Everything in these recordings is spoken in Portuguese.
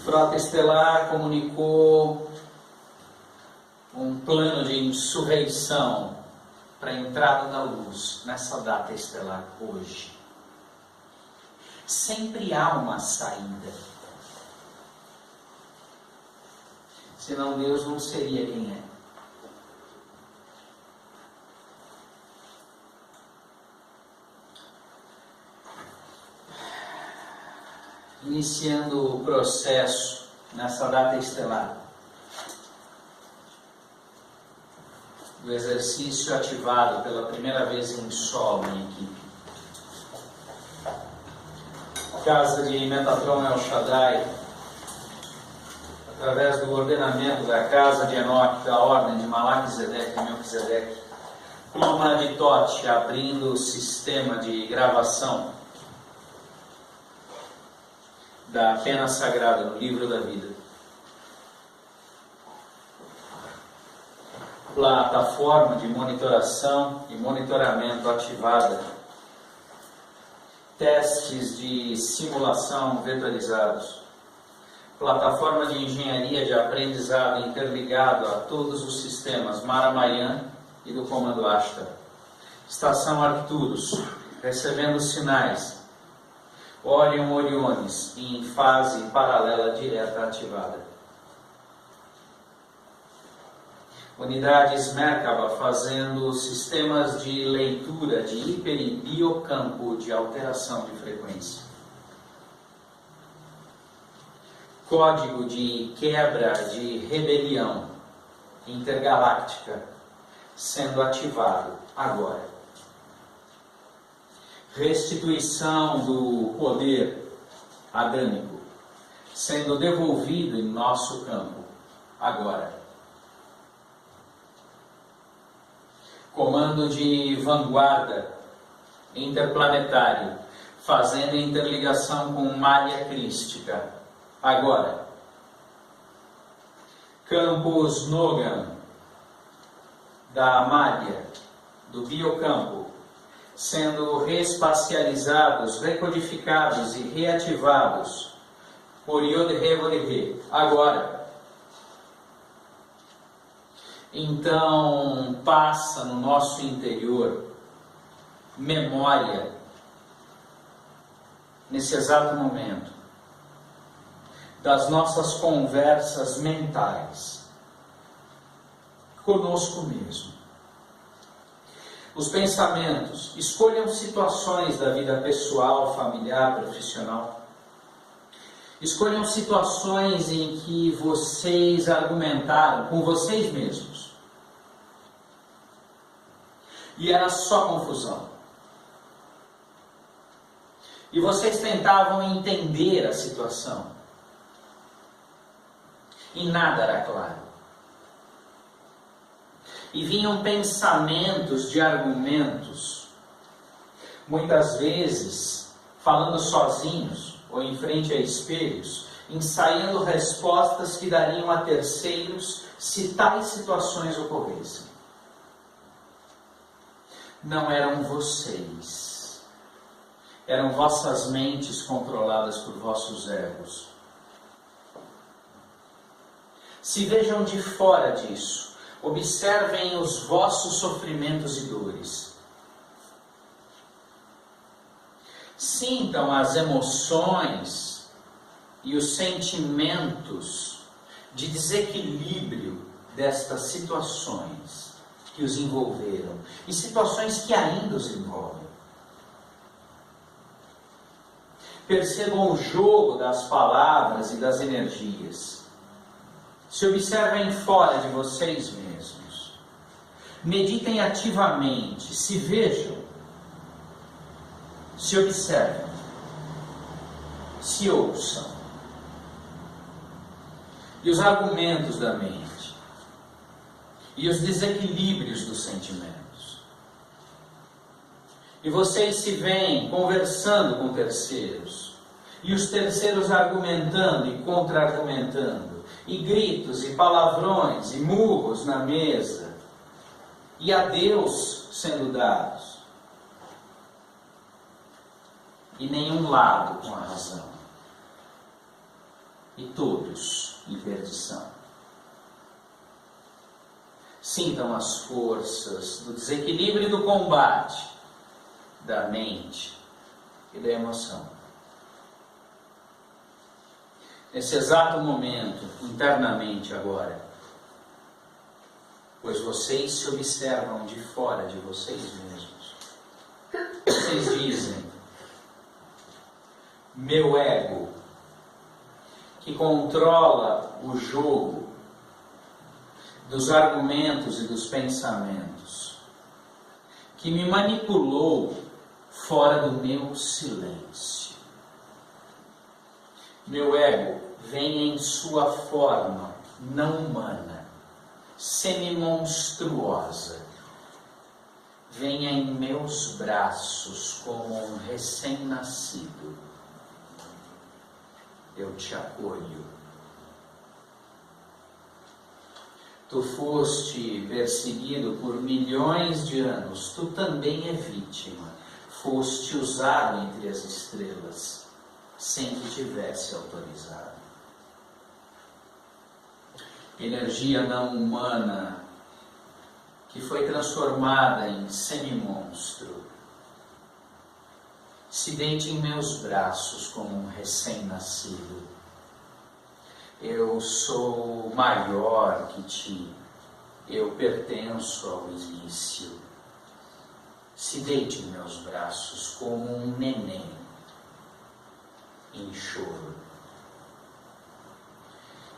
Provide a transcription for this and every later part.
Frota Estelar comunicou um plano de insurreição para a entrada da luz nessa data estelar hoje. Sempre há uma saída. Senão Deus não seria quem é. Iniciando o processo nessa data estelar, o exercício ativado pela primeira vez em solo em equipe. Casa de Metatron El Shaddai, através do ordenamento da casa de Enoque, da ordem de Malaquisedeque e Melquisedeque, pluma de Tote, abrindo o sistema de gravação da pena sagrada no livro da vida. Plataforma de monitoração e monitoramento ativada. Testes de simulação vetorizados. Plataforma de engenharia de aprendizado interligado a todos os sistemas Maramayan e do comando Ashtar. Estação Arcturus, recebendo sinais. Orion Oriones, em fase paralela direta ativada. Unidades Merkaba fazendo sistemas de leitura de hiper e biocampo de alteração de frequência. Código de quebra de rebelião intergaláctica sendo ativado agora. Restituição do poder adâmico sendo devolvido em nosso campo agora. Comando de vanguarda interplanetário fazendo interligação com malha crística agora. Campos Nogan da malha do biocampo sendo reespacializados, recodificados e reativados por Yod-He-Vod-He, agora. Então, passa no nosso interior memória, nesse exato momento, das nossas conversas mentais, conosco mesmo. Os pensamentos, escolham situações da vida pessoal, familiar, profissional. Escolham situações em que vocês argumentaram com vocês mesmos. E era só confusão. E vocês tentavam entender a situação. E nada era claro. E vinham pensamentos de argumentos, muitas vezes falando sozinhos ou em frente a espelhos, ensaiando respostas que dariam a terceiros se tais situações ocorressem. Não eram vocês, eram vossas mentes controladas por vossos egos. Se vejam de fora disso. Observem os vossos sofrimentos e dores. Sintam as emoções e os sentimentos de desequilíbrio destas situações que os envolveram e situações que ainda os envolvem. Percebam o jogo das palavras e das energias. Se observem fora de vocês mesmos. Meditem ativamente, se vejam, se observem, se ouçam. E os argumentos da mente, e os desequilíbrios dos sentimentos. E vocês se veem conversando com terceiros, e os terceiros argumentando e contra-argumentando. E gritos, e palavrões, e murros na mesa, e adeus sendo dados. E nenhum lado com a razão. e todos em perdição. Sintam as forças do desequilíbrio e do combate, da mente e da emoção. Nesse exato momento, internamente agora, pois vocês se observam de fora de vocês mesmos. Vocês dizem, meu ego, que controla o jogo dos argumentos e dos pensamentos, que me manipulou fora do meu silêncio. Meu ego vem em sua forma não humana, semi-monstruosa. Venha em meus braços como um recém-nascido. Eu te acolho. Tu foste perseguido por milhões de anos, tu também é vítima. Foste usado entre as estrelas, sem que tivesse autorizado. Energia não humana que foi transformada em semi-monstro, se deite em meus braços como um recém-nascido. Eu sou maior que ti, eu pertenço ao início. Se deite em meus braços como um neném em choro.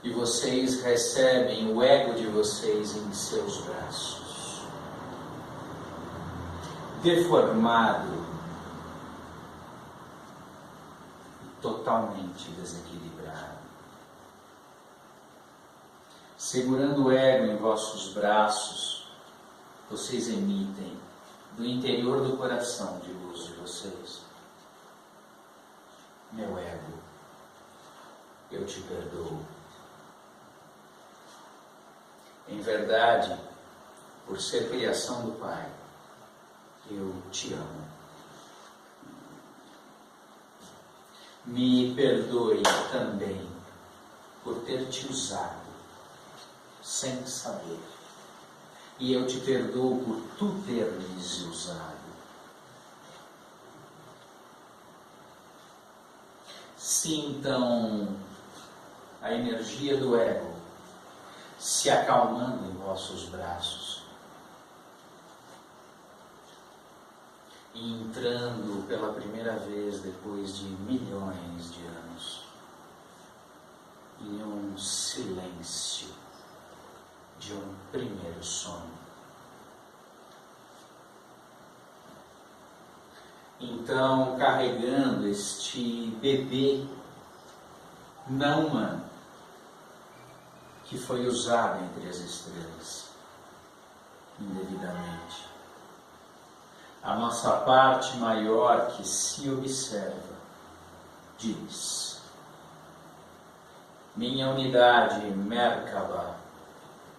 E vocês recebem o ego de vocês em seus braços, deformado, totalmente desequilibrado. Segurando o ego em vossos braços, vocês emitem do interior do coração de luz de vocês: meu ego, eu te perdoo. Em verdade, por ser criação do Pai, eu te amo. Me perdoe também por ter te usado sem saber. E eu te perdoo por tu ter me usado. Sintam a energia do ego se acalmando em vossos braços e entrando pela primeira vez depois de milhões de anos em um silêncio de um primeiro sono. Então, carregando este bebê não humano que foi usado entre as estrelas indevidamente, a nossa parte maior que se observa diz: minha unidade Merkaba,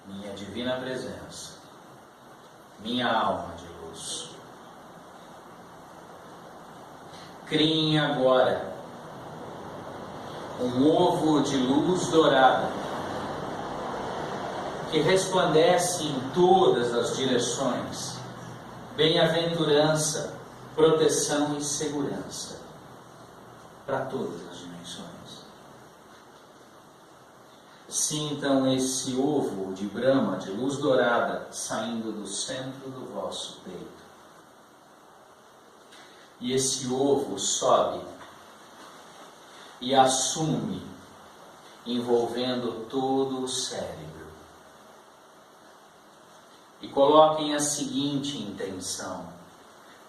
minha divina presença, minha alma de luz, criem agora um ovo de luz dourada que resplandece em todas as direções, bem-aventurança, proteção e segurança para todas as dimensões. Sintam esse ovo de Brahma, de luz dourada, saindo do centro do vosso peito. E esse ovo sobe e assume, envolvendo todo o cérebro. E coloquem a seguinte intenção: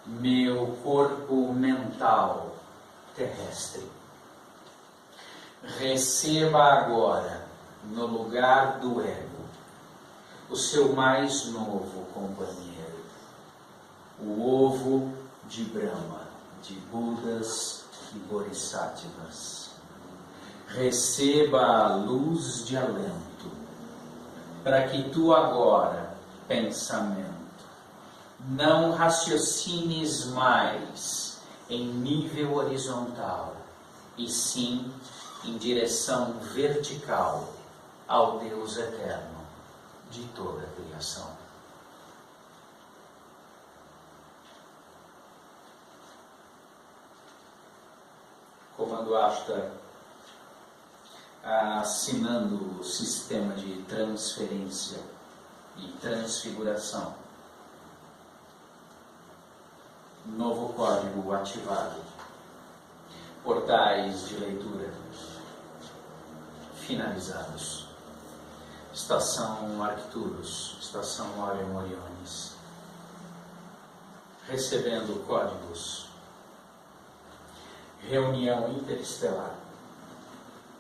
meu corpo mental terrestre, receba agora, no lugar do ego, o seu mais novo companheiro, o ovo de Brahma, de Budas e Bodhisattvas. Receba a luz de alento, para que tu agora, pensamento, não raciocines mais em nível horizontal, e sim em direção vertical ao Deus eterno de toda a criação. Comando Ashtar, assinando o sistema de transferência e transfiguração. Novo código ativado. Portais de leitura finalizados. Estação Arcturus, estação Orion Oriones. Recebendo códigos. Reunião interestelar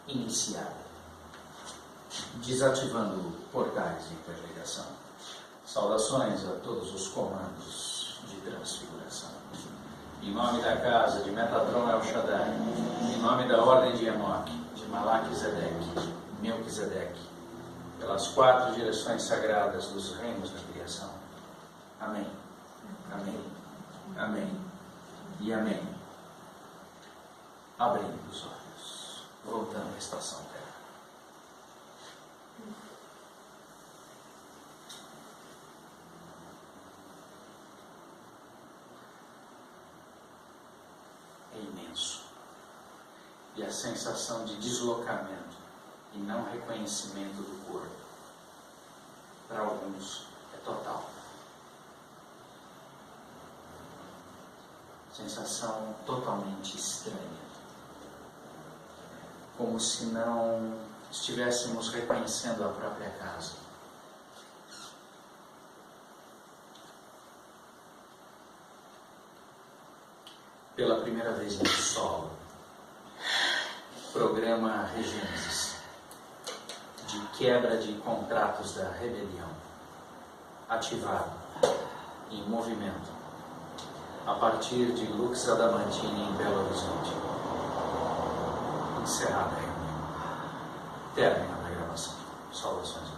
iniciada. Desativando portais de interligação. Saudações a todos os comandos de transfiguração. Em nome da casa de Metatron El Shaddai, em nome da ordem de Enoch, de Malaquisedeque, Melquisedeque, pelas 4 direções sagradas dos reinos da criação. Amém. Amém. Amém. E amém. Abrindo os olhos, voltando à estação Terra. É imenso. E a sensação de deslocamento e não reconhecimento do corpo, para alguns, é total. Sensação totalmente estranha. Como se não estivéssemos reconhecendo a própria casa. Pela primeira vez no solo, programa Regênesis, de quebra de contratos da rebelião, ativado, em movimento, a partir de Lux Adamantine em Belo Horizonte. Encerrada a reunião. Término da gravação. Saudações.